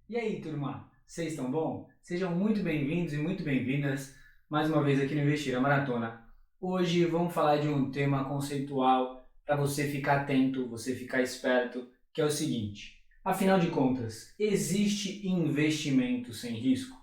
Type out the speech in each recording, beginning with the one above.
E aí, turma? Vocês estão bom? Sejam muito bem-vindos e muito bem-vindas mais uma vez aqui no Investir a Maratona. Hoje vamos falar de um tema conceitual para você ficar atento, você ficar esperto, que é o seguinte: afinal de contas, existe investimento sem risco?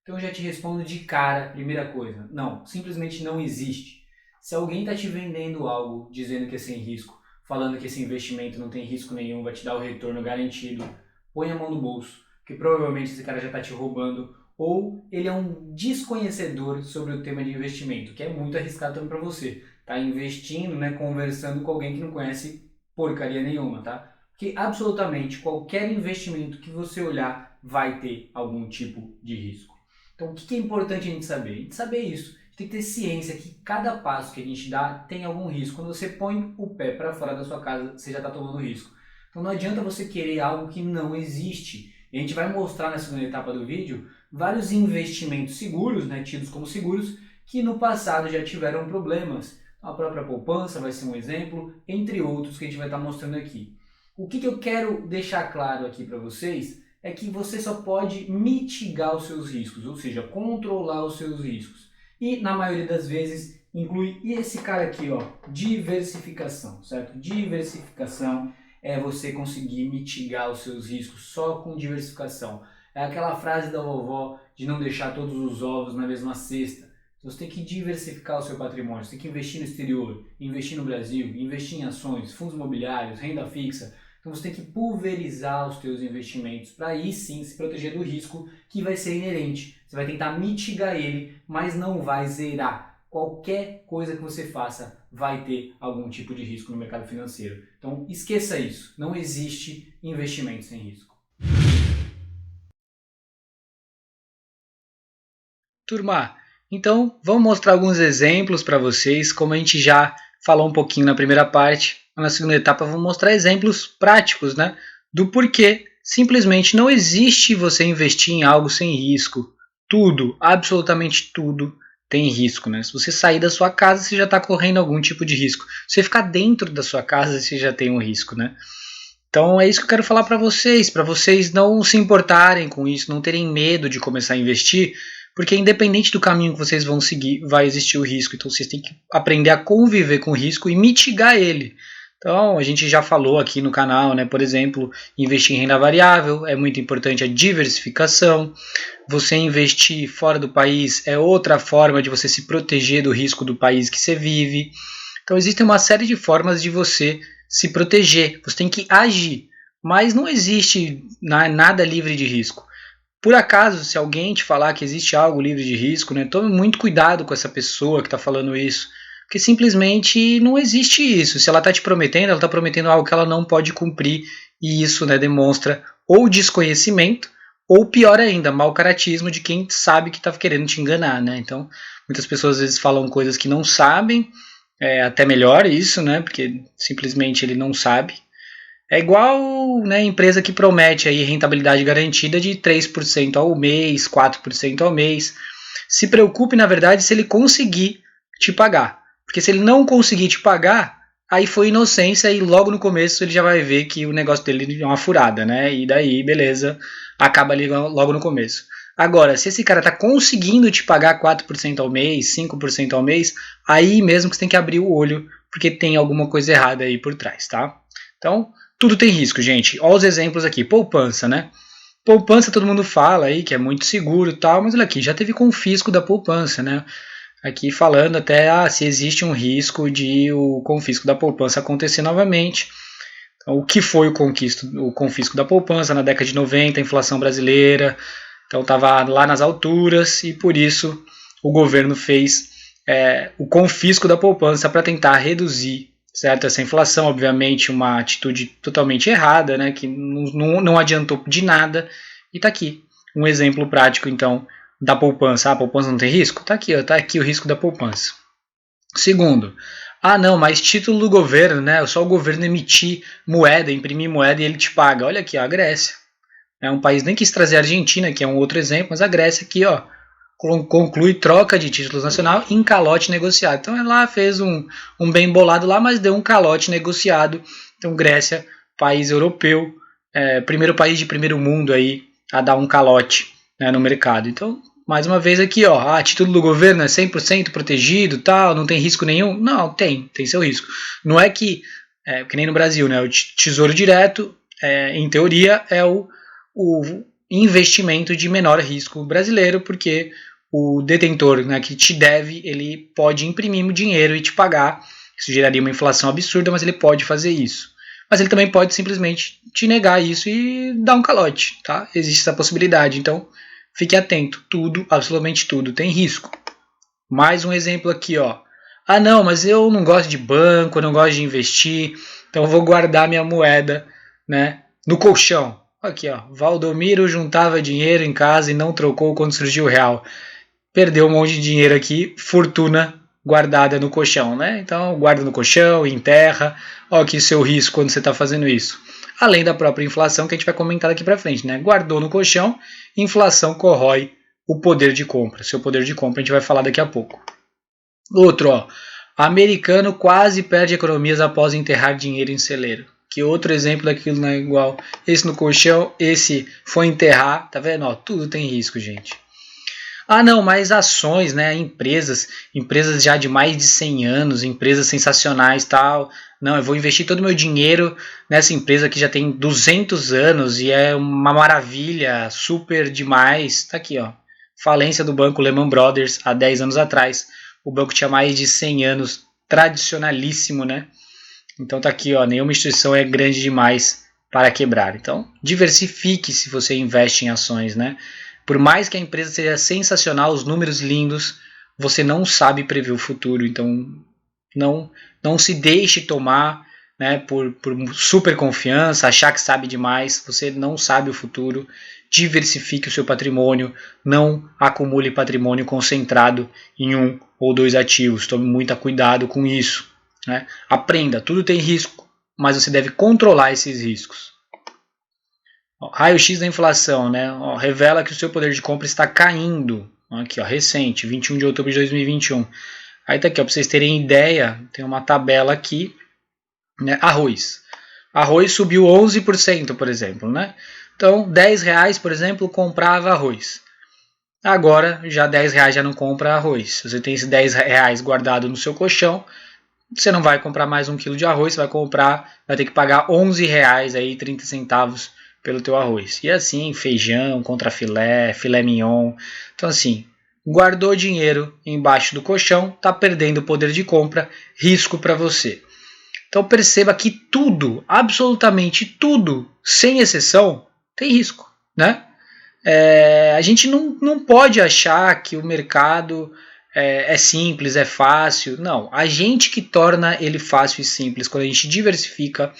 Então eu já te respondo de cara, primeira coisa: não, simplesmente não existe. Se alguém está te vendendo algo dizendo que é sem risco, falando que esse investimento não tem risco nenhum, vai te dar o retorno garantido, põe a mão no bolso, que provavelmente esse cara já está te roubando, ou ele é um desconhecedor sobre o tema de investimento, que é muito arriscado também para você. Tá investindo, né, conversando com alguém que não conhece porcaria nenhuma, tá? Porque absolutamente qualquer investimento que você olhar vai ter algum tipo de risco. Então, o que é importante a gente saber? A gente saber isso. A gente tem que ter ciência que cada passo que a gente dá tem algum risco. Quando você põe o pé para fora da sua casa, você já está tomando risco. Então, não adianta você querer algo que não existe. E a gente vai mostrar na segunda etapa do vídeo vários investimentos seguros, né, tidos como seguros, que no passado já tiveram problemas. A própria poupança vai ser um exemplo, entre outros que a gente vai estar mostrando aqui. O que eu quero deixar claro aqui para vocês é que você só pode mitigar os seus riscos, ou seja, controlar os seus riscos. E na maioria das vezes inclui esse cara aqui, ó, diversificação, certo? Diversificação é você conseguir mitigar os seus riscos só com diversificação. É aquela frase da vovó de não deixar todos os ovos na mesma cesta. Então você tem que diversificar o seu patrimônio, você tem que investir no exterior, investir no Brasil, investir em ações, fundos imobiliários, renda fixa. Então você tem que pulverizar os teus investimentos para aí sim se proteger do risco que vai ser inerente. Você vai tentar mitigar ele, mas não vai zerar. Qualquer coisa que você faça vai ter algum tipo de risco no mercado financeiro. Então esqueça isso. Não existe investimento sem risco. Turma, então vamos mostrar alguns exemplos para vocês, como a gente já falou um pouquinho na primeira parte. Na segunda etapa, vamos mostrar exemplos práticos, né, do porquê simplesmente não existe você investir em algo sem risco. Tudo, absolutamente tudo, tem risco, né? Se você sair da sua casa, você já está correndo algum tipo de risco. Se você ficar dentro da sua casa, você já tem um risco, né? Então é isso que eu quero falar para vocês não se importarem com isso, não terem medo de começar a investir, porque independente do caminho que vocês vão seguir, vai existir o risco. Então vocês têm que aprender a conviver com o risco e mitigar ele. Então a gente já falou aqui no canal, né? Por exemplo, investir em renda variável é muito importante a diversificação. Você investir fora do país é outra forma de você se proteger do risco do país que você vive. Então existe uma série de formas de você se proteger. Você tem que agir, mas não existe nada livre de risco. Por acaso, se alguém te falar que existe algo livre de risco, né, tome muito cuidado com essa pessoa que está falando isso, porque simplesmente não existe isso. Se ela está te prometendo, ela está prometendo algo que ela não pode cumprir, e isso, né, demonstra ou desconhecimento, ou pior ainda, mau caratismo de quem sabe que está querendo te enganar. Né? Então, muitas pessoas às vezes falam coisas que não sabem, é até melhor isso, né, porque simplesmente ele não sabe. É igual, né, empresa que promete aí rentabilidade garantida de 3% ao mês, 4% ao mês. Se preocupe, na verdade, se ele conseguir te pagar. Porque se ele não conseguir te pagar, aí foi inocência e logo no começo ele já vai ver que o negócio dele é uma furada, né? E daí, beleza, acaba ali logo no começo. Agora, se esse cara tá conseguindo te pagar 4% ao mês, 5% ao mês, aí mesmo que você tem que abrir o olho, porque tem alguma coisa errada aí por trás, tá? Então, tudo tem risco, gente. Olha os exemplos aqui. Poupança, né? Poupança todo mundo fala aí que é muito seguro e tal, mas olha aqui, já teve confisco da poupança, né? Aqui falando até se existe um risco de o confisco da poupança acontecer novamente. Então, o que foi o confisco da poupança na década de 90, a inflação brasileira, então estava lá nas alturas e por isso o governo fez o confisco da poupança para tentar reduzir, certo, essa inflação. Obviamente uma atitude totalmente errada, né, que não adiantou de nada. E está aqui um exemplo prático então da poupança. A poupança não tem risco? Está aqui, tá aqui o risco da poupança. Segundo, não, mas título do governo, né? Só o governo emitir moeda, imprimir moeda e ele te paga. Olha aqui, ó, a Grécia. É um país, nem quis trazer a Argentina, que é um outro exemplo, mas a Grécia aqui, ó, conclui troca de títulos nacional em calote negociado. Então ela fez um bem bolado lá, mas deu um calote negociado. Então Grécia, país europeu, primeiro país de primeiro mundo aí a dar um calote, né, no mercado. Então, mais uma vez aqui, ó, título do governo é 100% protegido, tal, não tem risco nenhum? Não, tem seu risco. Não é que nem no Brasil, né, o Tesouro Direto, em teoria, é o investimento de menor risco brasileiro, porque o detentor, né, que te deve, ele pode imprimir o dinheiro e te pagar. Isso geraria uma inflação absurda, mas ele pode fazer isso. Mas ele também pode simplesmente te negar isso e dar um calote, tá? Existe essa possibilidade, então fique atento. Tudo, absolutamente tudo, tem risco. Mais um exemplo aqui, ó. Ah, não, mas eu não gosto de banco, eu não gosto de investir, então eu vou guardar minha moeda, né, no colchão. Aqui, ó. Valdomiro juntava dinheiro em casa e não trocou quando surgiu o real. Perdeu um monte de dinheiro aqui, fortuna guardada no colchão, né? Então, guarda no colchão, enterra. Olha aqui seu risco quando você está fazendo isso. Além da própria inflação, que a gente vai comentar daqui para frente, né? Guardou no colchão, inflação corrói o poder de compra. Seu poder de compra a gente vai falar daqui a pouco. Outro, ó. Americano quase perde economias após enterrar dinheiro em celeiro. Que outro exemplo daquilo não é igual. Esse no colchão, esse foi enterrar. Tá vendo? Ó, tudo tem risco, gente. Ah, não, mas ações, né, empresas já de mais de 100 anos, empresas sensacionais, tal. Não, eu vou investir todo o meu dinheiro nessa empresa que já tem 200 anos e é uma maravilha, super demais. Tá aqui, ó. Falência do banco Lehman Brothers há 10 anos atrás. O banco tinha mais de 100 anos, tradicionalíssimo, né? Então tá aqui, ó, nenhuma instituição é grande demais para quebrar. Então, diversifique se você investe em ações, né? Por mais que a empresa seja sensacional, os números lindos, você não sabe prever o futuro. Então, não se deixe tomar, né, por super confiança, achar que sabe demais. Você não sabe o futuro. Diversifique o seu patrimônio. Não acumule patrimônio concentrado em um ou dois ativos. Tome muito cuidado com isso, né? Aprenda, tudo tem risco, mas você deve controlar esses riscos. Raio-X da inflação, né? Revela que o seu poder de compra está caindo. Aqui, ó, recente, 21 de outubro de 2021. Aí tá aqui, ó, para vocês terem ideia, tem uma tabela aqui, né? Arroz. Arroz subiu 11%, por exemplo, né? Então, R$10, por exemplo, comprava arroz. Agora, já R$10 já não compra arroz. Se você tem esses R$10 guardado no seu colchão, você não vai comprar mais 1 quilo de arroz, você vai ter que pagar R$11,30 pelo teu arroz. E assim, feijão, contrafilé, filé mignon. Então assim, guardou dinheiro embaixo do colchão, está perdendo o poder de compra, risco para você. Então perceba que tudo, absolutamente tudo, sem exceção, tem risco, né? A gente não pode achar que o mercado é simples, é fácil. Não, a gente que torna ele fácil e simples. Quando a gente diversifica,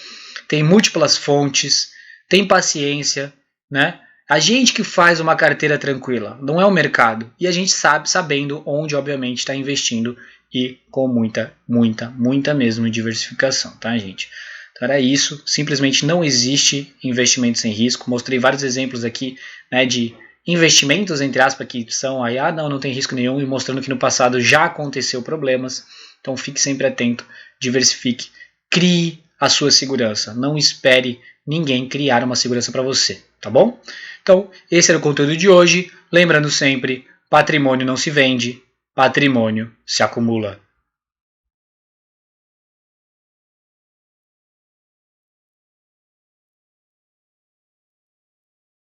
tem múltiplas fontes, tem paciência, né? A gente que faz uma carteira tranquila, não é o mercado. E a gente sabendo onde, obviamente, está investindo e com muita mesmo diversificação, tá, gente? Então era isso, simplesmente não existe investimento sem risco. Mostrei vários exemplos aqui, né, de investimentos, entre aspas, que são aí, não tem risco nenhum, e mostrando que no passado já aconteceu problemas. Então fique sempre atento, diversifique, crie a sua segurança. Não espere ninguém criar uma segurança para você, tá bom? Então, esse era o conteúdo de hoje. Lembrando sempre, patrimônio não se vende, patrimônio se acumula.